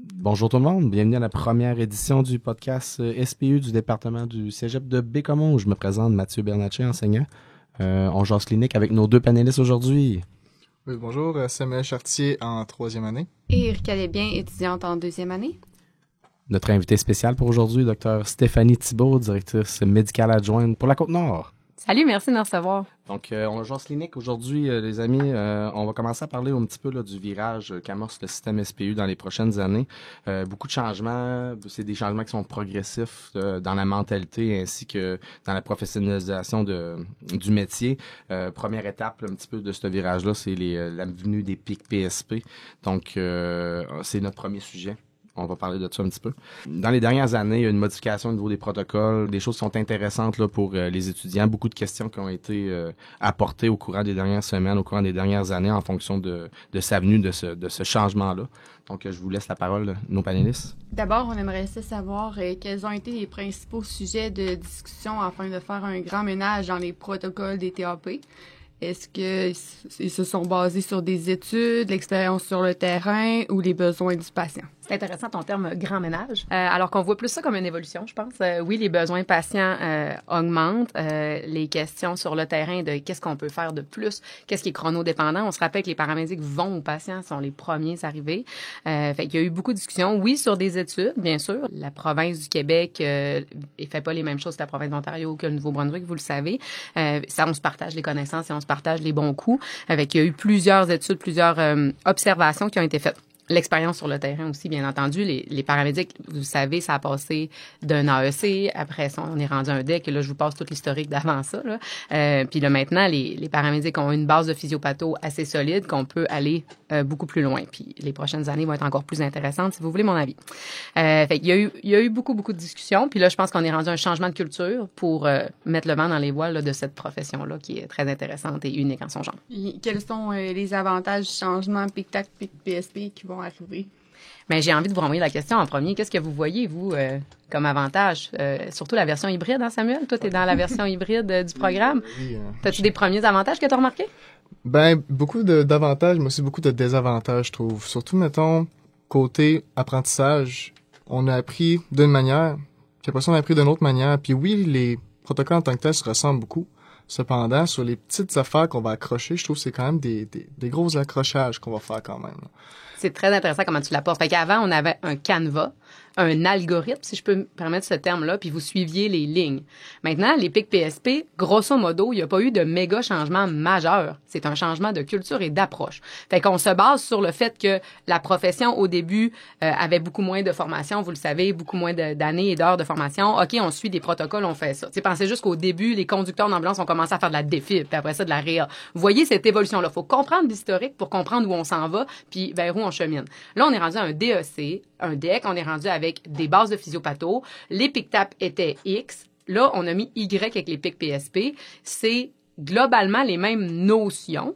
Bonjour tout le monde, bienvenue à la première édition du podcast SPU du département du Cégep de Baie-Comeau. Je me présente Mathieu Bernatchez, enseignant. On jase clinique avec nos deux panélistes aujourd'hui. Oui, bonjour, Samuel Chartier en 3e année. Et Erika Lesbiens, étudiante en 2e année. Notre invité spécial pour aujourd'hui, Dr Stéphanie Thibault, directrice médicale adjointe pour la Côte-Nord. Salut, merci de nous recevoir. Donc, on jase clinique aujourd'hui, les amis. On va commencer à parler un petit peu là, du virage qu'amorce le système SPU dans les prochaines années. Beaucoup de changements, c'est des changements qui sont progressifs dans la mentalité ainsi que dans la professionnalisation du métier. Première étape, là, un petit peu de ce virage-là, c'est la venue des pics PSP. Donc, c'est notre premier sujet. On va parler de ça un petit peu. Dans les dernières années, il y a une modification au niveau des protocoles. Des choses sont intéressantes là, pour les étudiants. Beaucoup de questions qui ont été apportées au courant des dernières semaines, au courant des dernières années, en fonction de sa venue, de ce changement-là. Donc, je vous laisse la parole, nos panélistes. D'abord, on aimerait savoir quels ont été les principaux sujets de discussion afin de faire un grand ménage dans les protocoles des TAP. Est-ce qu'ils se sont basés sur des études, l'expérience sur le terrain ou les besoins du patient? C'est intéressant ton terme « grand ménage ». Alors qu'on voit plus ça comme une évolution, je pense. Oui, les besoins patients augmentent. Les questions sur le terrain de qu'est-ce qu'on peut faire de plus, qu'est-ce qui est chronodépendant. On se rappelle que les paramédics vont aux patients, sont les premiers arrivés. Fait qu'il y a eu beaucoup de discussions, oui, sur des études, bien sûr. La province du Québec ne fait pas les mêmes choses que la province d'Ontario ou que le Nouveau-Brunswick, vous le savez. Ça, on se partage les connaissances et on se partage les bons coups. Fait qu'il y a eu plusieurs études, plusieurs observations qui ont été faites. L'expérience sur le terrain aussi, bien entendu. Les paramédics, vous savez, ça a passé d'un AEC. Après ça, on est rendu à un DEC. Et là, je vous passe tout l'historique d'avant ça. Puis là, maintenant, les paramédics ont une base de physiopatho assez solide qu'on peut aller beaucoup plus loin. Puis les prochaines années vont être encore plus intéressantes, si vous voulez mon avis. Fait qu'il y a eu beaucoup de discussions. Puis là, je pense qu'on est rendu à un changement de culture pour mettre le vent dans les voiles là, de cette profession-là qui est très intéressante et unique en son genre. Et quels sont les avantages du changement PIC-TAC, PIC-PSP qui vont arriver? Bien, j'ai envie de vous renvoyer la question en premier. Qu'est-ce que vous voyez, vous, comme avantage? Surtout la version hybride, hein, Samuel? Toi, tu es dans la version hybride du programme. Oui, T'as-tu des premiers avantages que tu as remarqués? Ben, beaucoup d'avantages, mais aussi beaucoup de désavantages, je trouve. Surtout, mettons, côté apprentissage, on a appris d'une manière, puis après ça, on a appris d'une autre manière. Puis oui, les protocoles en tant que tels se ressemblent beaucoup. Cependant, sur les petites affaires qu'on va accrocher, je trouve que c'est quand même des gros accrochages qu'on va faire quand même. C'est très intéressant comment tu l'apportes. Fait qu'avant, on avait un canevas, un algorithme, si je peux me permettre ce terme-là, puis vous suiviez les lignes. Maintenant, les pics PSP, grosso modo, il n'y a pas eu de méga changement majeur. C'est un changement de culture et d'approche. Fait qu'on se base sur le fait que la profession, au début, avait beaucoup moins de formation, vous le savez, beaucoup moins d'années et d'heures de formation. OK, on suit des protocoles, on fait ça. Tu sais, pensez juste qu'au début, les conducteurs d'ambulance ont commencé à faire de la défib, puis après ça, de la réa. Vous voyez cette évolution-là. Faut comprendre l'historique pour comprendre où on s'en va, puis vers où on chemine. Là, on est rendu à un DEC, un DEC, on est rendu avec des bases de physiopatho. Les PIC-TAP étaient X. Là, on a mis Y avec les pics PSP. C'est globalement les mêmes notions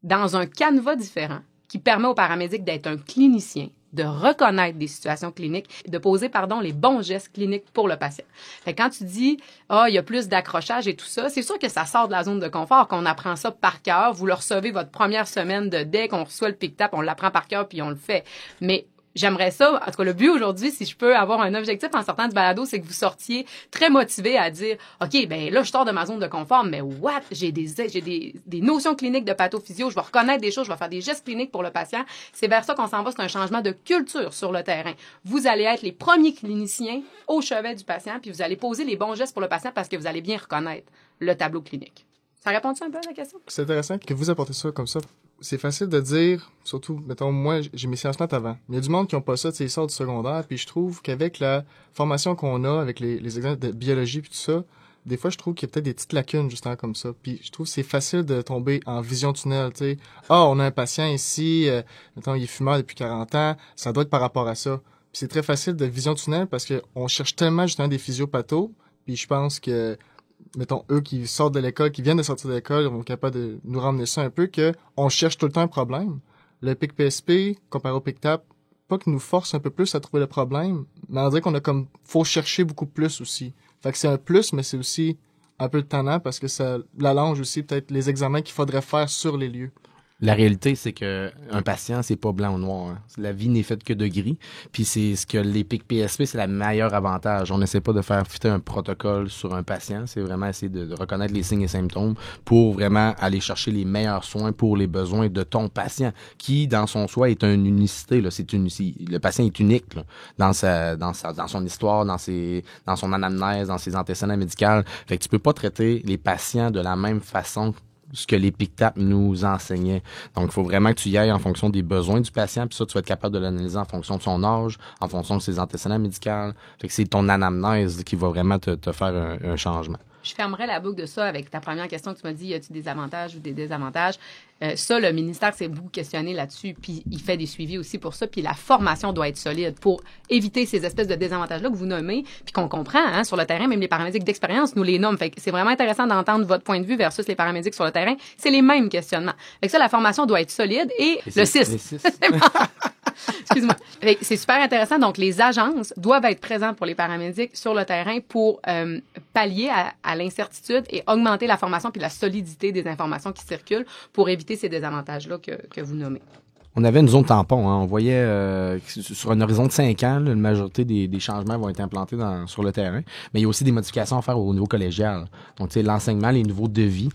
dans un canevas différent qui permet aux paramédics d'être un clinicien, de reconnaître des situations cliniques, de poser, les bons gestes cliniques pour le patient. Fait que quand tu dis, il y a plus d'accrochage et tout ça, c'est sûr que ça sort de la zone de confort, qu'on apprend ça par cœur. Vous le recevez votre première semaine de DEC, on reçoit le PIC-TAP, on l'apprend par cœur puis on le fait. Mais j'aimerais ça, en tout cas, le but aujourd'hui, si je peux avoir un objectif en sortant du balado, c'est que vous sortiez très motivé à dire, OK, ben là, je sors de ma zone de confort, mais what? J'ai des notions cliniques de pathophysio, je vais reconnaître des choses, je vais faire des gestes cliniques pour le patient. C'est vers ça qu'on s'en va, c'est un changement de culture sur le terrain. Vous allez être les premiers cliniciens au chevet du patient, puis vous allez poser les bons gestes pour le patient parce que vous allez bien reconnaître le tableau clinique. Ça répond-tu un peu à la question? C'est intéressant que vous apportez ça comme ça. C'est facile de dire, surtout, mettons, moi, j'ai mes sciences maths avant. Il y a du monde qui n'ont pas ça, tu sais, ils sortent du secondaire, puis je trouve qu'avec la formation qu'on a, avec les examens de biologie puis tout ça, des fois, je trouve qu'il y a peut-être des petites lacunes, justement, comme ça. Puis je trouve que c'est facile de tomber en vision tunnel, tu sais. On a un patient ici, mettons, il est fumeur depuis 40 ans, ça doit être par rapport à ça. Puis c'est très facile de vision tunnel parce que on cherche tellement, justement, des physiopathos, puis je pense que mettons, eux qui sortent de l'école, qui viennent de sortir de l'école, ils vont être capables de nous ramener ça un peu, que on cherche tout le temps un problème. Le PIC-PSP, comparé au PIC-TAP, pas qu'il nous force un peu plus à trouver le problème, mais on dirait qu'on a comme, faut chercher beaucoup plus aussi. Fait que c'est un plus, mais c'est aussi un peu tannant parce que ça l'allonge aussi peut-être les examens qu'il faudrait faire sur les lieux. La réalité, c'est que un patient, c'est pas blanc ou noir. Hein. La vie n'est faite que de gris. Puis c'est ce que les PIC PSP, c'est le meilleur avantage. On n'essaie pas de faire fitter un protocole sur un patient. C'est vraiment essayer de reconnaître les signes et symptômes pour vraiment aller chercher les meilleurs soins pour les besoins de ton patient, qui, dans son soi, est une unicité. Là. Le patient est unique là, dans son histoire, dans son anamnèse, dans ses antécédents médicaux. Fait que tu peux pas traiter les patients de la même façon ce que les PICTAP nous enseignaient. Donc, il faut vraiment que tu y ailles en fonction des besoins du patient, puis ça, tu vas être capable de l'analyser en fonction de son âge, en fonction de ses antécédents médicaux. Fait que c'est ton anamnèse qui va vraiment te faire un changement. Je fermerai la boucle de ça avec ta première question que tu m'as dit, y a-t-il des avantages ou des désavantages? Ça, le ministère s'est beaucoup questionné là-dessus, puis il fait des suivis aussi pour ça, puis la formation doit être solide pour éviter ces espèces de désavantages-là que vous nommez, puis qu'on comprend, hein, sur le terrain, même les paramédics d'expérience nous les nomment. Fait que c'est vraiment intéressant d'entendre votre point de vue versus les paramédics sur le terrain. C'est les mêmes questionnements. Fait que ça, la formation doit être solide et le 6. Excuse-moi. C'est super intéressant. Donc, les agences doivent être présentes pour les paramédics sur le terrain pour pallier à l'incertitude et augmenter la formation puis la solidité des informations qui circulent pour éviter ces désavantages-là que vous nommez. On avait une zone tampon. Hein. On voyait sur un horizon de 5 ans, là, la majorité des changements vont être implantés sur le terrain. Mais il y a aussi des modifications à faire au niveau collégial. Donc, tu sais, l'enseignement, les niveaux de vie,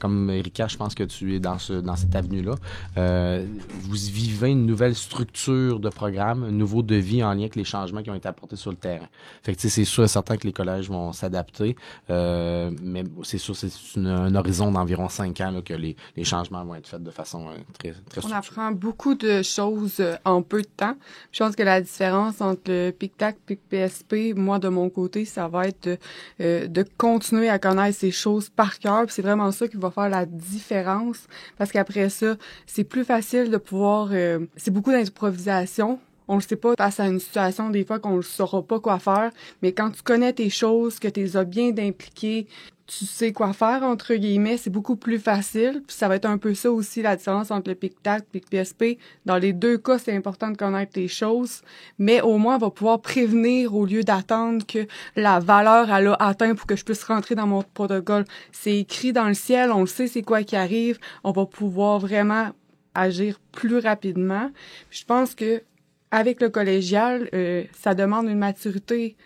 comme Erika, je pense que tu es dans cette avenue-là. Vous vivez une nouvelle structure de programme, un nouveau de vie en lien avec les changements qui ont été apportés sur le terrain. Fait que, tu sais, c'est sûr et certain que les collèges vont s'adapter. Mais c'est sûr, c'est un horizon d'environ 5 ans là, que les changements vont être faits de façon très structurée. On apprend beaucoup de choses en peu de temps. Je pense que la différence entre le PICTAC et le PSP, moi, de mon côté, ça va être de continuer à connaître ces choses par cœur. Puis c'est vraiment ça qui va faire la différence. Parce qu'après ça, c'est plus facile de pouvoir... c'est beaucoup d'improvisation. On le sait pas face à une situation, des fois, qu'on ne saura pas quoi faire. Mais quand tu connais tes choses, que tu les as bien impliquées, tu sais quoi faire, entre guillemets, c'est beaucoup plus facile. Puis ça va être un peu ça aussi, la différence entre le PICTAC et le PSP. Dans les deux cas, c'est important de connaître les choses. Mais au moins, on va pouvoir prévenir au lieu d'attendre que la valeur, elle a atteint pour que je puisse rentrer dans mon protocole. C'est écrit dans le ciel, on le sait c'est quoi qui arrive. On va pouvoir vraiment agir plus rapidement. Puis je pense que avec le collégial, ça demande une maturité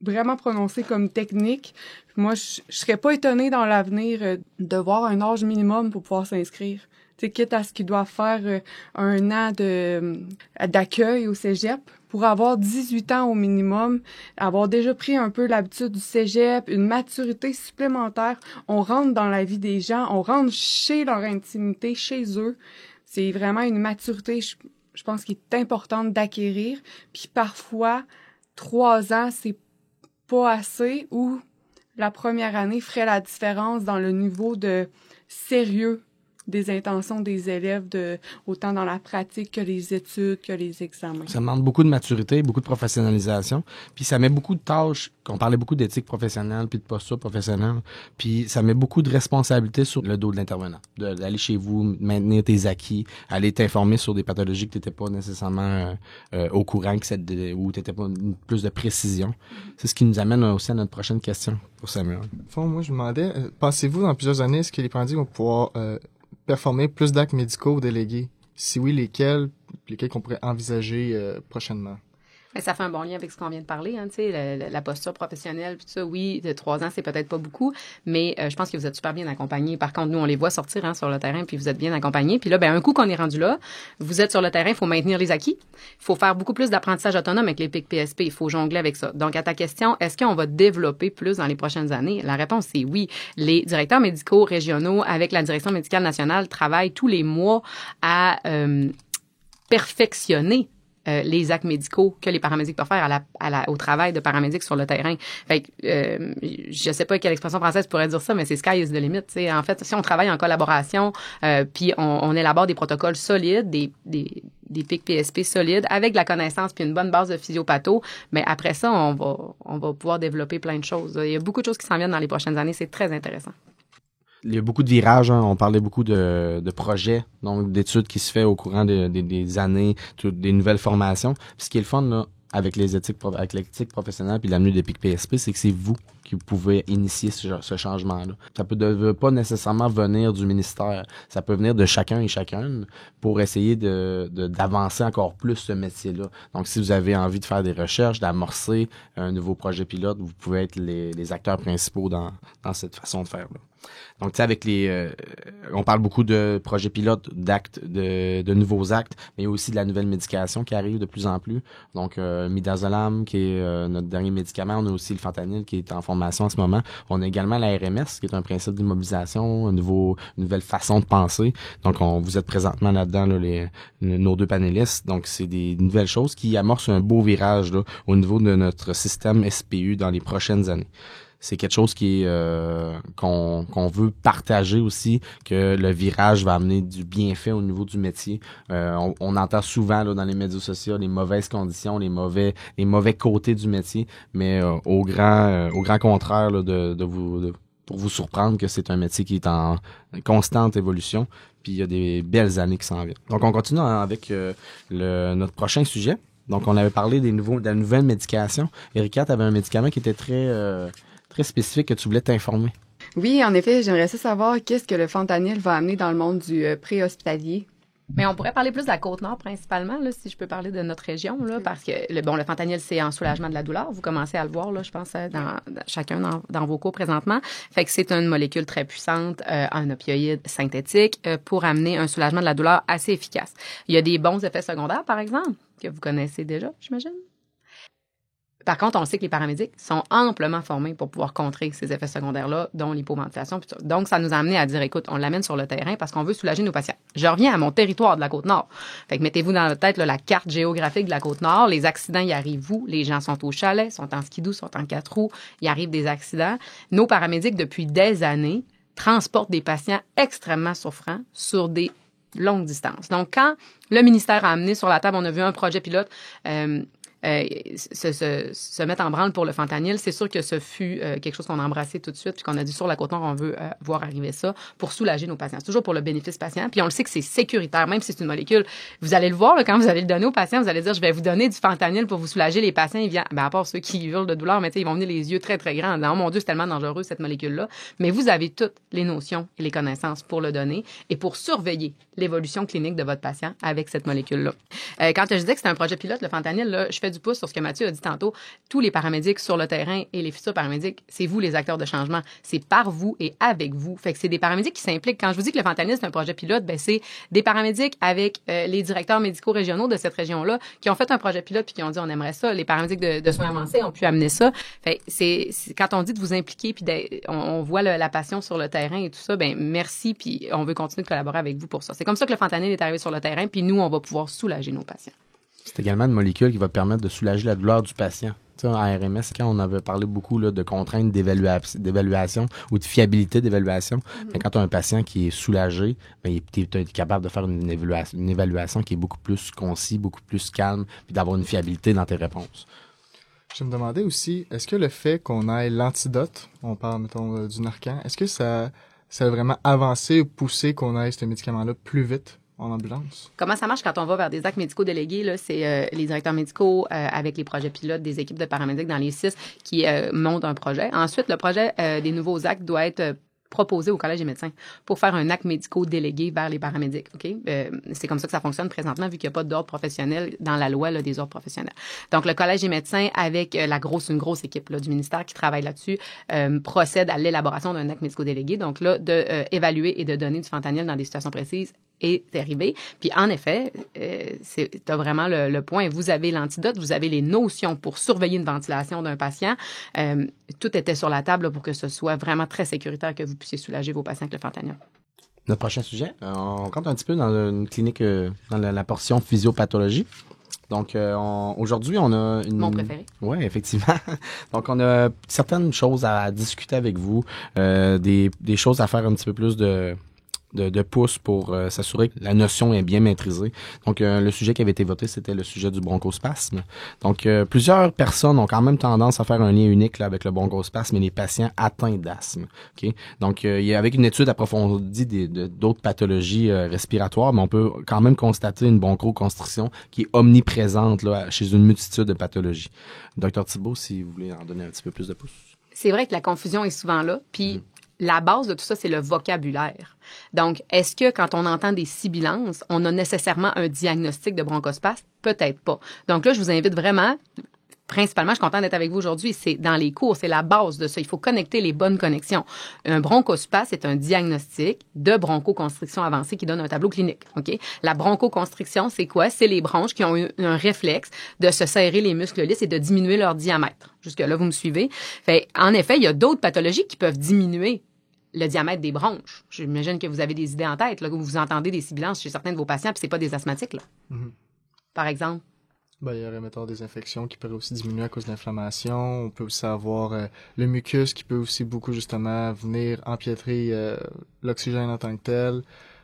vraiment prononcée comme technique. Moi, je serais pas étonnée dans l'avenir de voir un âge minimum pour pouvoir s'inscrire. Tu sais, quitte à ce qu'ils doivent faire un an d'accueil au cégep, pour avoir 18 ans au minimum, avoir déjà pris un peu l'habitude du cégep, une maturité supplémentaire. On rentre dans la vie des gens, on rentre chez leur intimité, chez eux. C'est vraiment une maturité, je pense, qui est importante d'acquérir. Puis parfois, 3 ans, c'est pas assez, ou la première année ferait la différence dans le niveau de sérieux des intentions des élèves, autant dans la pratique que les études, que les examens. Ça demande beaucoup de maturité, beaucoup de professionnalisation, puis ça met beaucoup de tâches, on parlait beaucoup d'éthique professionnelle, puis de posture professionnelle, puis ça met beaucoup de responsabilités sur le dos de l'intervenant, d'aller chez vous, maintenir tes acquis, aller t'informer sur des pathologies que tu n'étais pas nécessairement au courant, ou tu n'étais pas plus de précision. C'est ce qui nous amène aussi à notre prochaine question pour Samuel. Au fond, moi, je me demandais, pensez-vous, dans plusieurs années, est-ce que les paramédics vont pouvoir performer plus d'actes médicaux délégués? Si oui, lesquels qu'on pourrait envisager prochainement? Mais ça fait un bon lien avec ce qu'on vient de parler, hein, tu sais, la posture professionnelle, puis tout ça. Oui, de 3 ans, c'est peut-être pas beaucoup, mais je pense que vous êtes super bien accompagnés. Par contre, nous, on les voit sortir sur le terrain, puis vous êtes bien accompagnés. Puis là, un coup qu'on est rendu là, vous êtes sur le terrain, il faut maintenir les acquis. Il faut faire beaucoup plus d'apprentissage autonome avec les PIC PSP. Il faut jongler avec ça. Donc, à ta question, est-ce qu'on va développer plus dans les prochaines années? La réponse, c'est oui. Les directeurs médicaux régionaux, avec la direction médicale nationale, travaillent tous les mois à perfectionner les actes médicaux que les paramédics peuvent faire au travail de paramédics sur le terrain. Fait que, je sais pas quelle expression française pourrait dire ça, mais c'est sky is the limit. T'sais. En fait, si on travaille en collaboration, puis on élabore des protocoles solides, des PIC PSP solides, avec de la connaissance puis une bonne base de physiopatho, mais après ça, on va pouvoir développer plein de choses. Il y a beaucoup de choses qui s'en viennent dans les prochaines années. C'est très intéressant. Il y a beaucoup de virages, hein. On parlait beaucoup de projets, donc d'études qui se fait au courant des années, des nouvelles formations. Puis ce qui est le fun, là, avec avec l'éthique professionnelle puis l'avenue de PIC PSP, c'est que c'est vous qui pouvez initier ce changement-là. Ça peut pas nécessairement venir du ministère. Ça peut venir de chacun et chacune pour essayer d'avancer encore plus ce métier-là. Donc, si vous avez envie de faire des recherches, d'amorcer un nouveau projet pilote, vous pouvez être les acteurs principaux dans cette façon de faire, là. Donc, tu sais, avec on parle beaucoup de projets pilotes, d'actes, de nouveaux actes, mais il y a aussi de la nouvelle médication qui arrive de plus en plus. Donc, midazolam, qui est notre dernier médicament. On a aussi le fentanyl qui est en formation en ce moment. On a également la RMS, qui est un principe d'immobilisation, une nouvelle façon de penser. Donc, vous êtes présentement là-dedans, là, nos deux panélistes. Donc, c'est des nouvelles choses qui amorcent un beau virage là, au niveau de notre système SPU dans les prochaines années. C'est quelque chose qui est qu'on veut partager aussi, que le virage va amener du bienfait au niveau du métier. On entend souvent là, dans les médias sociaux les mauvaises conditions, les mauvais côtés du métier, mais au grand contraire là, pour vous surprendre que c'est un métier qui est en constante évolution, puis il y a des belles années qui s'en viennent. Donc on continue avec notre prochain sujet. Donc on avait parlé de la nouvelle médication. Erika, tu avais un médicament qui était très spécifique que tu voulais t'informer. Oui, en effet, j'aimerais ça savoir qu'est-ce que le fentanyl va amener dans le monde du préhospitalier. Mais on pourrait parler plus de la Côte-Nord principalement, là, si je peux parler de notre région, là, parce que le fentanyl, c'est en soulagement de la douleur. Vous commencez à le voir, là, je pense, chacun dans vos cours présentement. Fait que c'est une molécule très puissante, un opioïde synthétique, pour amener un soulagement de la douleur assez efficace. Il y a des bons effets secondaires, par exemple, que vous connaissez déjà, j'imagine. Par contre, on sait que les paramédics sont amplement formés pour pouvoir contrer ces effets secondaires-là, dont l'hypoventilation. Donc, ça nous a amené à dire, écoute, on l'amène sur le terrain parce qu'on veut soulager nos patients. Je reviens à mon territoire de la Côte-Nord. Fait que mettez-vous dans la tête là, la carte géographique de la Côte-Nord. Les accidents, y arrivent où? Les gens sont au chalet, sont en skidoo, sont en 4 roues. Il arrive des accidents. Nos paramédics, depuis des années, transportent des patients extrêmement souffrants sur des longues distances. Donc, quand le ministère a amené sur la table, on a vu un projet pilote se mettre en branle pour le fentanyl, c'est sûr que ce fut quelque chose qu'on a embrassé tout de suite, puis qu'on a dit sur la Côte-Nord, on veut voir arriver ça pour soulager nos patients. C'est toujours pour le bénéfice patient, puis on le sait que c'est sécuritaire, même si c'est une molécule. Vous allez le voir, là, quand vous allez le donner aux patients, vous allez dire, je vais vous donner du fentanyl pour vous soulager. Les patients, ils viennent, à part ceux qui hurlent de douleur, mais ils vont venir les yeux très, très grands. Oh mon Dieu, c'est tellement dangereux, cette molécule-là. Mais vous avez toutes les notions et les connaissances pour le donner et pour surveiller l'évolution clinique de votre patient avec cette molécule-là. Quand je disais que c'était un projet pilote, le fentanyl, là, je fais du pouce sur ce que Mathieu a dit tantôt. Tous les paramédics sur le terrain et les futurs paramédics, c'est vous les acteurs de changement. C'est par vous et avec vous. Fait que c'est des paramédics qui s'impliquent. Quand je vous dis que le fentanyl, c'est un projet pilote, ben c'est des paramédics avec les directeurs médicaux régionaux de cette région-là qui ont fait un projet pilote puis qui ont dit on aimerait ça. Les paramédics de soins avancés ont pu amener ça. Fait que c'est quand on dit de vous impliquer puis on voit la passion sur le terrain et tout ça, ben merci puis on veut continuer de collaborer avec vous pour ça. C'est comme ça que le fentanyl est arrivé sur le terrain puis nous, on va pouvoir soulager nos patients. C'est également une molécule qui va permettre de soulager la douleur du patient. Tu sais, en RMS, quand on avait parlé beaucoup là, de contraintes d'évaluation ou de fiabilité d'évaluation, mais quand tu as un patient qui est soulagé, ben, tu es capable de faire une évaluation qui est beaucoup plus concise, beaucoup plus calme, puis d'avoir une fiabilité dans tes réponses. Je me demandais aussi, est-ce que le fait qu'on ait l'antidote, on parle, mettons, du Narcan, est-ce que ça a vraiment avancé ou poussé qu'on ait ce médicament-là plus vite en ambulance? Comment ça marche quand on va vers des actes médicaux délégués? Là, c'est les directeurs médicaux avec les projets pilotes des équipes de paramédics dans les 6 qui montent un projet. Ensuite, le projet des nouveaux actes doit être proposé au Collège des médecins pour faire un acte médical délégué vers les paramédics. OK? C'est comme ça que ça fonctionne présentement, vu qu'il n'y a pas d'ordre professionnel dans la loi là, des ordres professionnels. Donc, le Collège des médecins, avec une grosse équipe là, du ministère qui travaille là-dessus, procède à l'élaboration d'un acte médical délégué. Donc là, d'évaluer et de donner du fentanyl dans des situations précises est arrivé. Puis en effet, t'as vraiment le point. Vous avez l'antidote, vous avez les notions pour surveiller une ventilation d'un patient. Tout était sur la table là, pour que ce soit vraiment très sécuritaire que vous puissiez soulager vos patients avec le fentanyl. Notre prochain sujet, on rentre un petit peu dans une clinique, dans la portion physiopathologie. Donc, aujourd'hui, on a une... Mon préféré. Oui, effectivement. Donc, on a certaines choses à discuter avec vous, des choses à faire un petit peu plus de de pouce pour s'assurer que la notion est bien maîtrisée. Donc, le sujet qui avait été voté, c'était le sujet du bronchospasme. Donc, plusieurs personnes ont quand même tendance à faire un lien unique là, avec le bronchospasme et les patients atteints d'asthme. Okay? Donc, il y a avec une étude approfondie d'autres pathologies respiratoires, mais on peut quand même constater une bronchoconstriction qui est omniprésente là, chez une multitude de pathologies. Dr Thibault, si vous voulez en donner un petit peu plus de pouce. C'est vrai que la confusion est souvent là, puis la base de tout ça, c'est le vocabulaire. Donc, est-ce que quand on entend des sibilances, on a nécessairement un diagnostic de bronchospasme? Peut-être pas. Donc là, je vous invite vraiment, principalement, je suis contente d'être avec vous aujourd'hui, c'est dans les cours, c'est la base de ça. Il faut connecter les bonnes connexions. Un bronchospasme, c'est un diagnostic de bronchoconstriction avancée qui donne un tableau clinique. OK? La bronchoconstriction, c'est quoi? C'est les bronches qui ont eu un réflexe de se serrer les muscles lisses et de diminuer leur diamètre. Jusque-là, vous me suivez? Fait, en effet, il y a d'autres pathologies qui peuvent diminuer le diamètre des bronches. J'imagine que vous avez des idées en tête, là, que vous entendez des sibilances chez certains de vos patients, puis c'est pas des asthmatiques, là. Par exemple. Ben, il y aurait, mettons, des infections qui pourraient aussi diminuer à cause de l'inflammation. On peut aussi avoir le mucus qui peut aussi beaucoup, justement, venir empiétrer l'oxygène en tant que tel.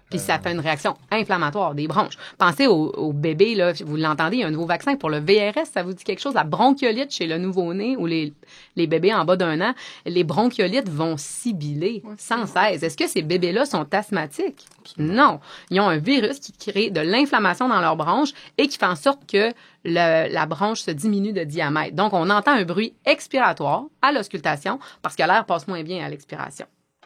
Puis ça fait une réaction inflammatoire des bronches. Pensez au bébé, là, vous l'entendez, il y a un nouveau vaccin pour le VRS, ça vous dit quelque chose? La bronchiolite chez le nouveau-né ou les bébés en bas d'un an, les bronchiolites vont sibiler sans cesse. Est-ce que ces bébés-là sont asthmatiques? Absolument. Non. Ils ont un virus qui crée de l'inflammation dans leurs bronches et qui fait en sorte que la bronche se diminue de diamètre. Donc, on entend un bruit expiratoire à l'auscultation parce que l'air passe moins bien à l'expiration.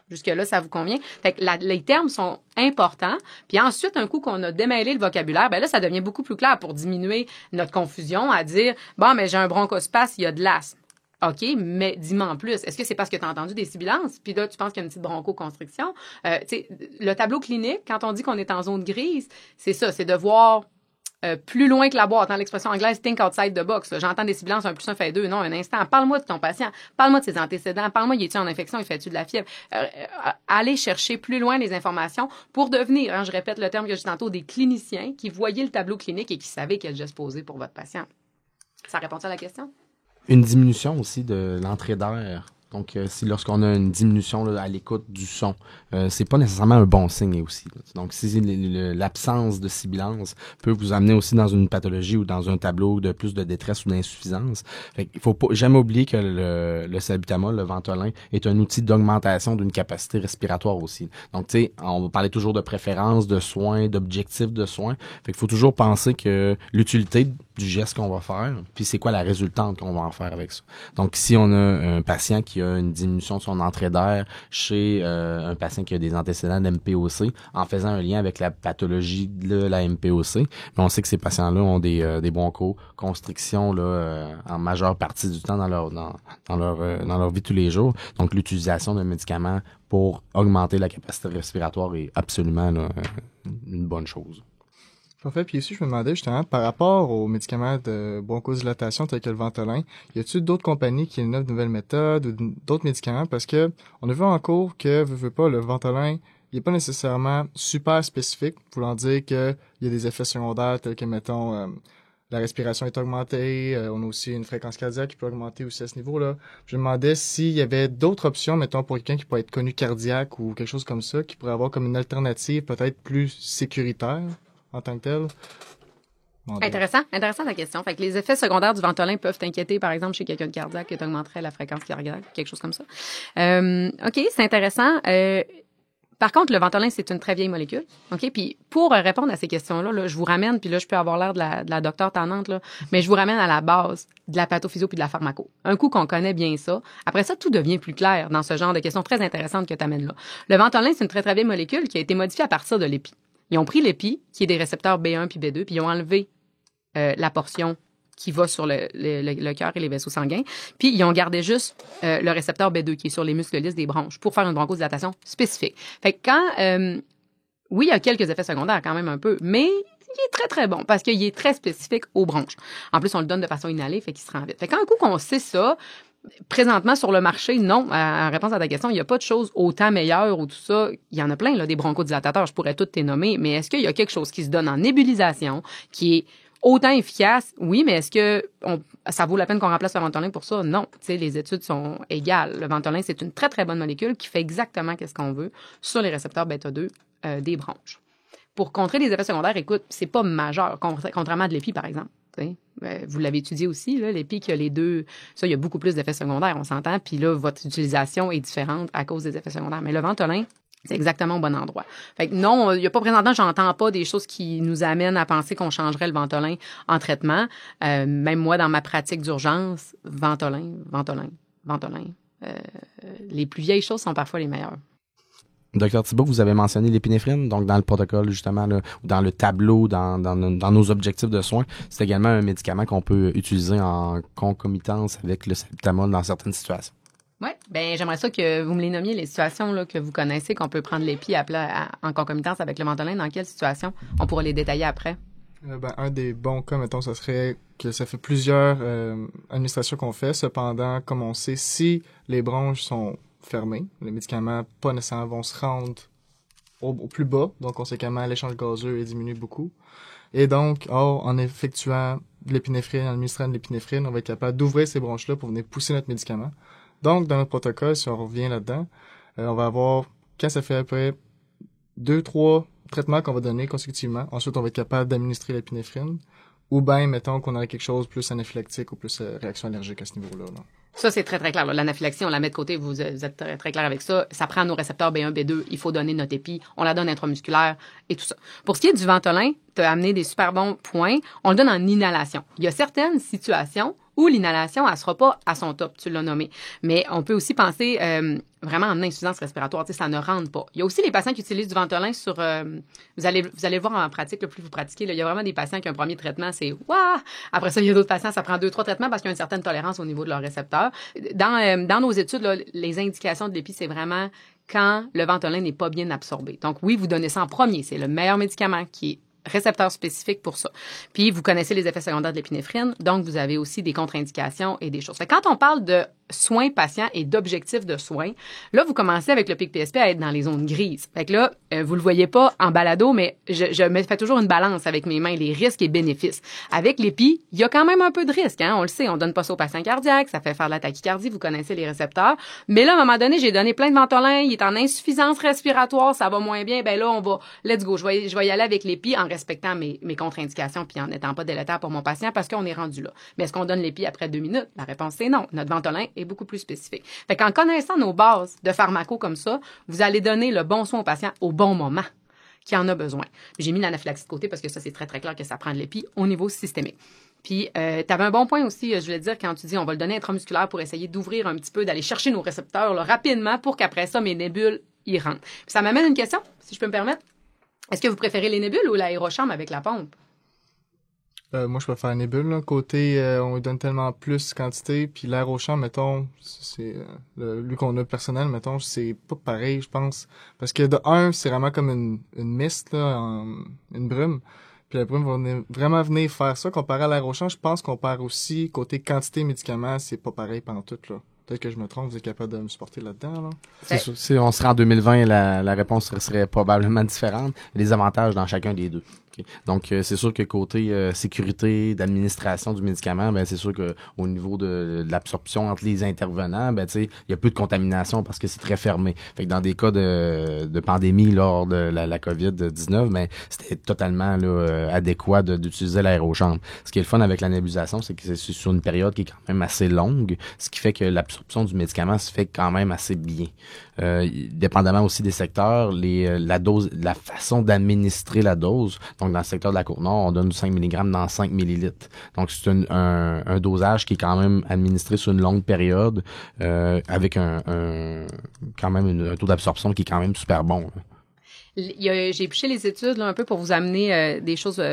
Jusque-là, ça vous convient? Fait que les termes sont importants. Puis ensuite, un coup qu'on a démêlé le vocabulaire, ben là, ça devient beaucoup plus clair pour diminuer notre confusion à dire, bon, mais j'ai un bronchospasme, il y a de l'asthme. OK, mais dis-moi en plus. Est-ce que c'est parce que tu as entendu des sibilances? Puis là, tu penses qu'il y a une petite bronchoconstriction? Le tableau clinique, quand on dit qu'on est en zone grise, c'est ça, c'est de voir plus loin que la boîte. Hein, l'expression anglaise « think outside the box ». J'entends des sibilances, 1 + 1 fait 2. Non, un instant. Parle-moi de ton patient. Parle-moi de ses antécédents. Parle-moi, il est-tu en infection? Il fait-tu de la fièvre? Allez chercher plus loin les informations pour devenir, hein, je répète le terme que j'ai dit tantôt, des cliniciens qui voyaient le tableau clinique et qui savaient quel geste poser pour votre patient. Ça répond à la question? Une diminution aussi de l'entrée d'air. Donc, si lorsqu'on a une diminution là, à l'écoute du son, c'est pas nécessairement un bon signe aussi. Là. Donc, si l'absence de sibilance peut vous amener aussi dans une pathologie ou dans un tableau de plus de détresse ou d'insuffisance. Fait qu'il faut pas jamais oublier que le salbutamol, le Ventolin, est un outil d'augmentation d'une capacité respiratoire aussi. Donc, tu sais, on va parler toujours de préférence, de soins, d'objectifs de soins. Fait qu'il faut toujours penser que l'utilité du geste qu'on va faire, puis c'est quoi la résultante qu'on va en faire avec ça. Donc, si on a un patient qui a une diminution de son entrée d'air chez un patient qui a des antécédents d'MPOC, en faisant un lien avec la pathologie de la MPOC, mais on sait que ces patients-là ont des bronchoconstrictions là, en majeure partie du temps dans leur vie tous les jours. Donc, l'utilisation d'un médicament pour augmenter la capacité respiratoire est absolument là, une bonne chose. Parfait. Puis ici, je me demandais justement, par rapport aux médicaments de bronchodilatation tels que le Ventolin, y a-t-il d'autres compagnies qui innovent de nouvelles méthodes ou d'autres médicaments? Parce que on a vu en cours que, veux pas, le Ventolin, il est pas nécessairement super spécifique, voulant dire qu'il y a des effets secondaires tels que, mettons, la respiration est augmentée, on a aussi une fréquence cardiaque qui peut augmenter aussi à ce niveau-là. Je me demandais s'il y avait d'autres options, mettons, pour quelqu'un qui pourrait être connu cardiaque ou quelque chose comme ça, qui pourrait avoir comme une alternative peut-être plus sécuritaire en tant que tel. Intéressant ta question. Fait que les effets secondaires du Ventolin peuvent t'inquiéter, par exemple, chez quelqu'un de cardiaque, que tu augmenterais la fréquence cardiaque, quelque chose comme ça. OK, c'est intéressant. Par contre, le Ventolin, c'est une très vieille molécule. OK? Puis pour répondre à ces questions-là, là, je vous ramène, puis là, je peux avoir l'air de la docteure tannante, là, mais je vous ramène à la base de la pathophysio puis de la pharmaco. Un coup qu'on connaît bien ça, après ça, tout devient plus clair dans ce genre de questions très intéressantes que tu amènes là. Le Ventolin, c'est une très, très vieille molécule qui a été modifiée à partir de l'épi. Ils ont pris l'épi, qui est des récepteurs B1 puis B2, puis ils ont enlevé la portion qui va sur le cœur et les vaisseaux sanguins. Puis, ils ont gardé juste le récepteur B2 qui est sur les muscles lisses des bronches pour faire une bronchodilatation spécifique. Fait que quand... oui, il y a quelques effets secondaires quand même un peu, mais il est très, très bon parce qu'il est très spécifique aux bronches. En plus, on le donne de façon inhalée, fait qu'il se rend vite. Fait qu'un coup qu'on sait ça... Présentement, sur le marché, non. En réponse à ta question, il n'y a pas de choses autant meilleures ou tout ça. Il y en a plein, là, des bronchodilatateurs. Je pourrais toutes les nommer. Mais est-ce qu'il y a quelque chose qui se donne en nébulisation, qui est autant efficace? Oui, mais est-ce que ça vaut la peine qu'on remplace le Ventolin pour ça? Non. Tu sais, les études sont égales. Le Ventolin, c'est une très, très bonne molécule qui fait exactement ce qu'on veut sur les récepteurs bêta-2 des bronches. Pour contrer les effets secondaires, écoute, c'est pas majeur, contrairement à de l'épi, par exemple. Vous l'avez étudié aussi, là, l'épi qui a les deux. Ça, il y a beaucoup plus d'effets secondaires, on s'entend. Puis là, votre utilisation est différente à cause des effets secondaires. Mais le Ventolin, c'est exactement au bon endroit. Fait que non, il n'y a pas présentement, j'entends pas des choses qui nous amènent à penser qu'on changerait le Ventolin en traitement. Même moi, dans ma pratique d'urgence, Ventolin. Les plus vieilles choses sont parfois les meilleures. Docteur Thibault, vous avez mentionné l'épinéphrine, donc dans le protocole justement, là, ou dans le tableau, dans nos objectifs de soins, c'est également un médicament qu'on peut utiliser en concomitance avec le salbutamol dans certaines situations. Oui, ben j'aimerais ça que vous me les nommiez, les situations là, que vous connaissez, qu'on peut prendre l'épi en concomitance avec le Ventolin. Dans quelles situations? On pourra les détailler après. Un des bons cas, mettons, ça serait que ça fait plusieurs administrations qu'on fait. Cependant, comme on sait, si les bronches sont fermées, les médicaments pas nécessairement vont se rendre au plus bas. Donc, conséquemment, l'échange gazeux diminue beaucoup. Et donc, en effectuant de l'épinéphrine, en administrant de l'épinéphrine, on va être capable d'ouvrir ces bronches-là pour venir pousser notre médicament. Donc, dans notre protocole, si on revient là-dedans, on va avoir, quand ça fait à peu près 2-3 traitements qu'on va donner consécutivement, ensuite, on va être capable d'administrer l'épinéphrine, ou bien, mettons qu'on aurait quelque chose plus anaphylactique ou plus réaction allergique à ce niveau-là. Là. Ça, c'est très, très clair. L'anaphylaxie, on la met de côté. Vous êtes très, très clair avec ça. Ça prend nos récepteurs B1, B2. Il faut donner notre épi. On la donne intramusculaire et tout ça. Pour ce qui est du Ventolin, tu as amené des super bons points. On le donne en inhalation. Il y a certaines situations où l'inhalation, elle sera pas à son top, tu l'as nommé. Mais on peut aussi penser vraiment en insuffisance respiratoire, tu sais, ça ne rentre pas. Il y a aussi les patients qui utilisent du Ventolin sur... vous allez le voir en pratique, là, plus vous pratiquez. Là, il y a vraiment des patients qui ont un premier traitement, c'est « Waouh! » Après ça, il y a d'autres patients, ça prend 2-3 traitements parce qu'il y a une certaine tolérance au niveau de leurs récepteurs. Dans nos études, là, les indications de l'épi, c'est vraiment quand le Ventolin n'est pas bien absorbé. Donc oui, vous donnez ça en premier. C'est le meilleur médicament qui est récepteur spécifique pour ça. Puis, vous connaissez les effets secondaires de l'épinéphrine, donc vous avez aussi des contre-indications et des choses. Fait que quand on parle de soins patients et d'objectifs de soins, là, vous commencez avec le PIC PSP à être dans les zones grises. Fait que là, vous le voyez pas en balado, mais je me fais toujours une balance avec mes mains, les risques et bénéfices. Avec l'épi, il y a quand même un peu de risque, hein, on le sait, on donne pas ça aux patients cardiaques, ça fait faire de la tachycardie, vous connaissez les récepteurs. Mais là, à un moment donné, j'ai donné plein de Ventolin, il est en insuffisance respiratoire, ça va moins bien, ben là, on va, let's go, je vais y aller avec l'épi en respectant mes contre-indications puis en n'étant pas délétère pour mon patient parce qu'on est rendu là. Mais est-ce qu'on donne l'épi après 2 minutes? La réponse, c'est non. Notre Ventolin est beaucoup plus spécifique. Fait qu'en connaissant nos bases de pharmaco comme ça, vous allez donner le bon soin au patient au bon moment qui en a besoin. J'ai mis l'anaphylaxie de côté parce que ça, c'est très, très clair que ça prend de l'épi au niveau systémique. Puis, tu avais un bon point aussi, je voulais dire, quand tu dis on va le donner intramusculaire pour essayer d'ouvrir un petit peu, d'aller chercher nos récepteurs là, rapidement pour qu'après ça, mes nébules y rentrent. Puis ça m'amène une question, si je peux me permettre. Est-ce que vous préférez les nébules ou l'aérochambre avec la pompe? Moi, je préfère les nébules. Là. Côté, on lui donne tellement plus quantité. Puis l'aérochambre, mettons, c'est lui qu'on a personnel, mettons, c'est pas pareil, je pense. Parce que de un, c'est vraiment comme une mist, là, une brume. Puis la brume va vraiment venir faire ça. Comparé à l'aérochambre, je pense qu'on perd aussi, côté quantité médicaments, c'est pas pareil pendant tout, là. Peut-être que je me trompe, vous êtes capable de me supporter là-dedans, là? C'est sûr, si on serait en 2020, la réponse serait probablement différente. Il y a des avantages dans chacun des deux. Okay. Donc, c'est sûr que côté sécurité, d'administration du médicament, ben c'est sûr que au niveau de l'absorption entre les intervenants, ben tu sais, il y a peu de contamination parce que c'est très fermé. Fait que dans des cas de pandémie lors de la COVID-19, ben c'était totalement là, adéquat d'utiliser l'aérochambre. Ce qui est le fun avec la nébulisation, c'est que c'est sur une période qui est quand même assez longue, ce qui fait que l'absorption du médicament se fait quand même assez bien. Dépendamment aussi des secteurs, la dose, la façon d'administrer la dose. Donc, dans le secteur de la Côte-Nord, on donne du 5 mg dans 5 ml. Donc, c'est un dosage qui est quand même administré sur une longue période avec quand même un taux d'absorption qui est quand même super bon. J'ai épluché les études là, un peu pour vous amener des choses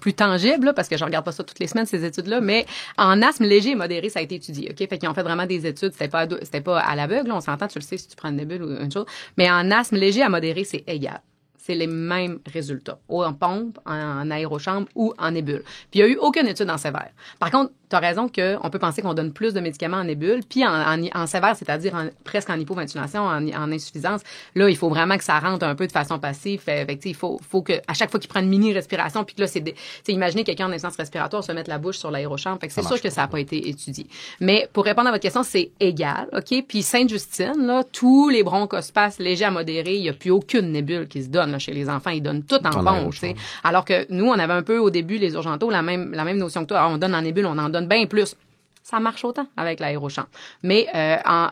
plus tangibles, là, parce que je regarde pas ça toutes les semaines, ces études-là, mais en asthme léger et modéré, ça a été étudié. OK? Fait qu'ils ont fait vraiment des études. C'était pas à l'aveugle, là, on s'entend, tu le sais si tu prends une nébule ou une chose. Mais en asthme léger à modéré, c'est égal. C'est les mêmes résultats, ou en pompe, en aérochambre ou en nébule. Puis il n'y a eu aucune étude en sévère. Par contre, t'as raison qu'on peut penser qu'on donne plus de médicaments en nébule, puis en sévère, c'est-à-dire presque en hypoventilation, en insuffisance. Là, il faut vraiment que ça rentre un peu de façon passive. Fait que, il faut que, à chaque fois qu'il prend une mini-respiration, puis que là, imaginez quelqu'un en insuffisance respiratoire se mettre la bouche sur l'aérochambre. Fait que c'est sûr que ça n'a pas été étudié. Mais pour répondre à votre question, c'est égal, OK? Puis Sainte-Justine, là, tous les bronchospasmes légers à modérés, il n'y a plus aucune nébule qui se donne là, chez les enfants. Ils donnent tout en ponche, tu sais. Alors que nous, on avait un peu au début, les urgentos, la même notion que toi. Alors, on donne en nébule, on en donne bien plus. Ça marche autant avec l'aérochambre. Mais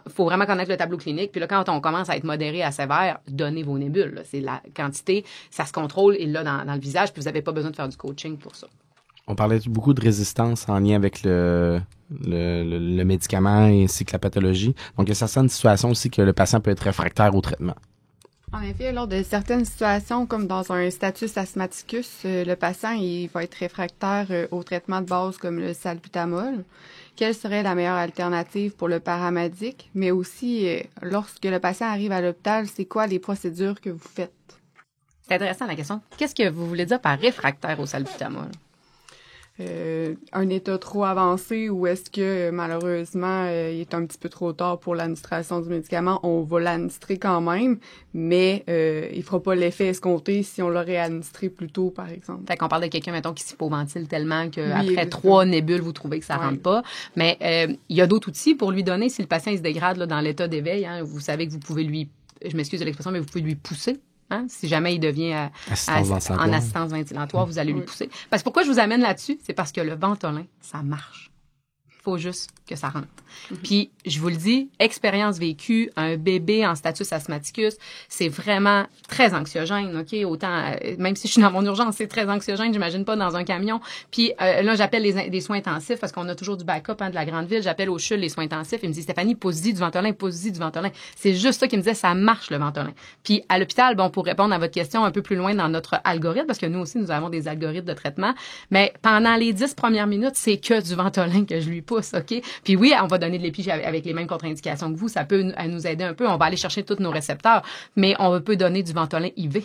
faut vraiment connaître le tableau clinique. Puis là, quand on commence à être modéré à sévère, donnez vos nébules. Là. C'est la quantité, ça se contrôle, et là, dans le visage, puis vous n'avez pas besoin de faire du coaching pour ça. On parlait beaucoup de résistance en lien avec le médicament ainsi que la pathologie. Donc, il y a certaines situations aussi que le patient peut être réfractaire au traitement. En effet, lors de certaines situations, comme dans un status asthmaticus, le patient il va être réfractaire au traitement de base comme le salbutamol. Quelle serait la meilleure alternative pour le paramedic? Mais aussi, lorsque le patient arrive à l'hôpital, c'est quoi les procédures que vous faites? C'est intéressant la question. Qu'est-ce que vous voulez dire par réfractaire au salbutamol? Un état trop avancé ou est-ce que malheureusement il est un petit peu trop tard pour l'administration du médicament, on va l'administrer quand même, mais il fera pas l'effet escompté si on l'aurait administré plus tôt, par exemple. Fait qu'on parle de quelqu'un, mettons, qui s'hypoventile tellement qu'après 3 nébules, vous trouvez que ça rentre pas. Mais il y a d'autres outils pour lui donner si le patient il se dégrade là, dans l'état d'éveil. Hein, vous savez que vous pouvez je m'excuse de l'expression, mais vous pouvez lui pousser. Hein? Si jamais il devient en assistance ventilatoire, vous allez lui pousser. Parce que pourquoi je vous amène là-dessus? C'est parce que le Ventolin, ça marche. Il faut juste que ça rentre. Puis, je vous le dis, expérience vécue, un bébé en status asthmaticus, c'est vraiment très anxiogène, OK? Autant, même si je suis dans mon urgence, c'est très anxiogène, j'imagine pas dans un camion. Puis, là, j'appelle des soins intensifs parce qu'on a toujours du backup de la grande ville. J'appelle au CHUL les soins intensifs. Ils me disent, Stéphanie, pose-y du Ventolin, pose-y du Ventolin. C'est juste ça qui me disait, ça marche, le Ventolin. Puis, à l'hôpital, bon, pour répondre à votre question un peu plus loin dans notre algorithme, parce que nous aussi, nous avons des algorithmes de traitement, mais pendant les 10 premières minutes, c'est que du Ventolin que je lui pousse, OK? Puis oui, on va donner de l'épi avec les mêmes contre-indications que vous. Ça peut nous aider un peu. On va aller chercher tous nos récepteurs, mais on peut donner du Ventolin IV.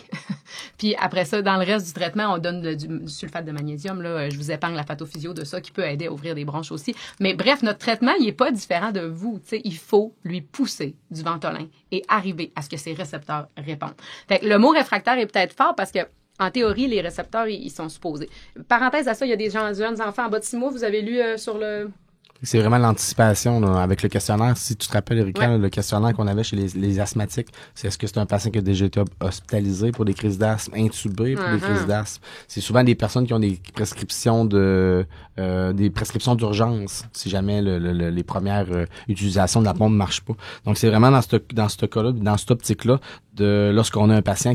Puis après ça, dans le reste du traitement, on donne du sulfate de magnésium. Là, je vous épargne la pathophysio de ça qui peut aider à ouvrir des bronches aussi. Mais bref, notre traitement, il est pas différent de vous. Tu sais, il faut lui pousser du Ventolin et arriver à ce que ses récepteurs répondent. Fait que le mot réfractaire est peut-être fort parce que en théorie, les récepteurs, ils sont supposés. Parenthèse à ça, il y a des jeunes enfants en bas de 6 mois. Vous avez lu sur le... C'est vraiment l'anticipation là, avec le questionnaire. Si tu te rappelles, Erika, le questionnaire qu'on avait chez les asthmatiques, c'est est-ce que c'est un patient qui a déjà été hospitalisé pour des crises d'asthme, intubé pour des crises d'asthme. C'est souvent des personnes qui ont des prescriptions d'urgence si jamais les premières utilisations de la pompe ne marchent pas. Donc c'est vraiment dans ce cas-là, dans cette optique-là, lorsqu'on a un patient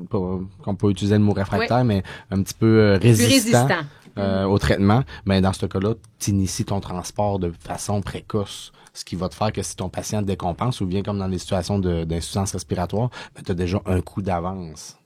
qu'on peut utiliser le mot réfractaire, mais un petit peu résistant. Au traitement, mais dans ce cas-là, tu inities ton transport de façon précoce, ce qui va te faire que si ton patient décompense ou bien comme dans les situations d'insuffisance respiratoire, tu as déjà un coup d'avance.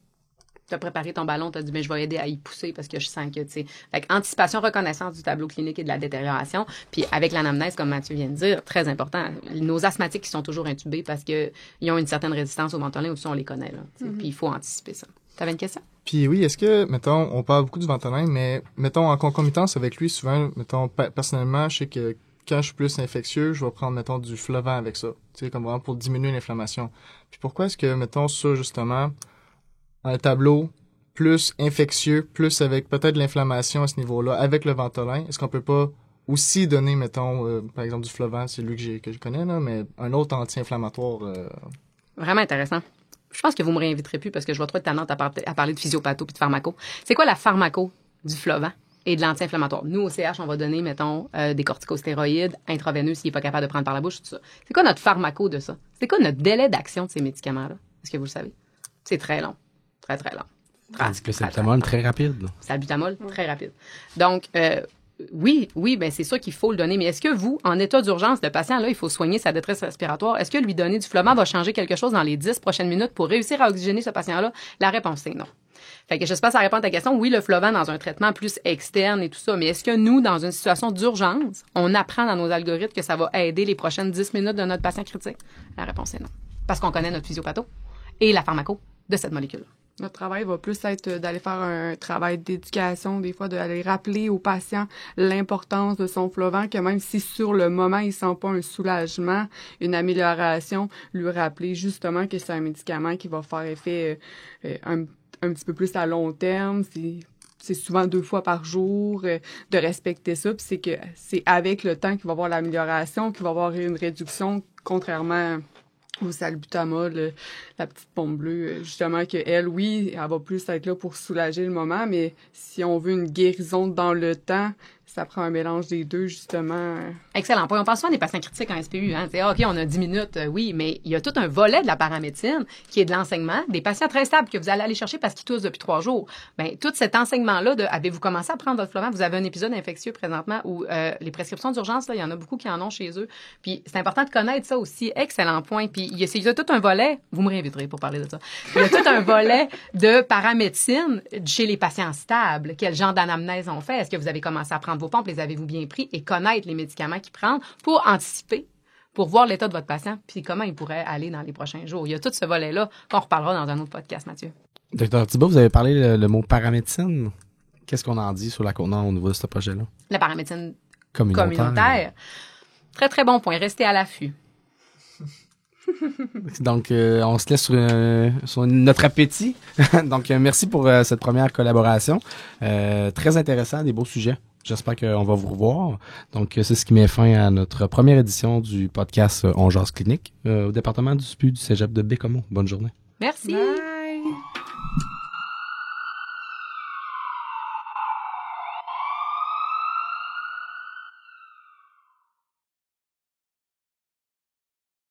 Tu as préparé ton ballon, tu as dit, mais je vais aider à y pousser parce que je sens que, tu sais. Fait anticipation, reconnaissance du tableau clinique et de la détérioration. Puis avec l'anamnèse, comme Mathieu vient de dire, très important. Nos asthmatiques qui sont toujours intubés parce qu'ils ont une certaine résistance au Ventolin, aussi on les connaît, là. Puis il faut anticiper ça. T'avais une question? Puis oui, est-ce que, mettons, on parle beaucoup du Ventolin, mais mettons, en concomitance avec lui, souvent, mettons, personnellement, je sais que quand je suis plus infectieux, je vais prendre, mettons, du Flovent avec ça. Tu sais, comme vraiment pour diminuer l'inflammation. Puis pourquoi est-ce que, mettons, ça, justement, un tableau plus infectieux, plus avec peut-être l'inflammation à ce niveau-là, avec le Ventolin, est-ce qu'on peut pas aussi donner, mettons, par exemple, du Flovent, c'est lui que je connais, là, mais un autre anti-inflammatoire? Vraiment intéressant. Je pense que vous me réinviterez plus parce que je vais trop être tannante à parler de physiopatho puis de pharmaco. C'est quoi la pharmaco du Flovent et de l'anti-inflammatoire? Nous, au CH, on va donner, mettons, des corticostéroïdes intraveineux s'il n'est pas capable de prendre par la bouche, tout ça. C'est quoi notre pharmaco de ça? C'est quoi notre délai d'action de ces médicaments-là? Est-ce que vous le savez? C'est très long. Très, très long. Tandis que le salbutamol, très rapide. Salbutamol, très rapide. Donc, oui, ben c'est sûr qu'il faut le donner. Mais est-ce que vous, en état d'urgence, le patient, là, il faut soigner sa détresse respiratoire, est-ce que lui donner du Flovent va changer quelque chose dans les 10 prochaines minutes pour réussir à oxygéner ce patient-là? La réponse, c'est non. Fait que j'espère que ça répond à ta question. Oui, le Flovent dans un traitement plus externe et tout ça, mais est-ce que nous, dans une situation d'urgence, on apprend dans nos algorithmes que ça va aider les prochaines 10 minutes de notre patient critique? La réponse est non. Parce qu'on connaît notre physiopatho et la pharmaco de cette molécule. Notre travail va plus être d'aller faire un travail d'éducation, des fois d'aller rappeler aux patients l'importance de son Flovent, que même si sur le moment, il sent pas un soulagement, une amélioration, lui rappeler justement que c'est un médicament qui va faire effet un petit peu plus à long terme. C'est souvent 2 fois par jour, de respecter ça. Puis c'est que c'est avec le temps qu'il va y avoir l'amélioration, qu'il va y avoir une réduction, contrairement au salbutamol, la petite pompe bleue, justement, que elle, oui, elle va plus être là pour soulager le moment, mais si on veut une guérison dans le temps, ça prend un mélange des deux, justement. Excellent point. On pense souvent des patients critiques en SPU. Hein. C'est, OK, on a 10 minutes, oui, mais il y a tout un volet de la paramédecine qui est de l'enseignement. Des patients très stables que vous allez aller chercher parce qu'ils toussent depuis 3 jours. Bien, tout cet enseignement-là de avez-vous commencé à prendre votre Flovent? Vous avez un épisode infectieux présentement où les prescriptions d'urgence, là, il y en a beaucoup qui en ont chez eux. Puis c'est important de connaître ça aussi. Excellent point. Puis il y a tout un volet, vous me réinviterez pour parler de ça. Il y a tout un volet de paramédecine chez les patients stables. Quel genre d'anamnèse on fait? Est-ce que vous avez commencé à prendre vos pompes, les avez-vous bien pris et connaître les médicaments qu'ils prennent pour anticiper, pour voir l'état de votre patient puis comment il pourrait aller dans les prochains jours. Il y a tout ce volet-là qu'on reparlera dans un autre podcast, Mathieu. Docteur Thibault, vous avez parlé le mot paramédecine. Qu'est-ce qu'on en dit sur la Côte-Nord au niveau de ce projet-là? La paramédecine communautaire. Très, très bon point. Restez à l'affût. Donc, on se laisse sur notre appétit. Donc, merci pour cette première collaboration. Très intéressant, des beaux sujets. J'espère qu'on va vous revoir. Donc, c'est ce qui met fin à notre première édition du podcast On Jase Clinique au département du SPU du Cégep de Bécomo. Bonne journée. Merci. Bye.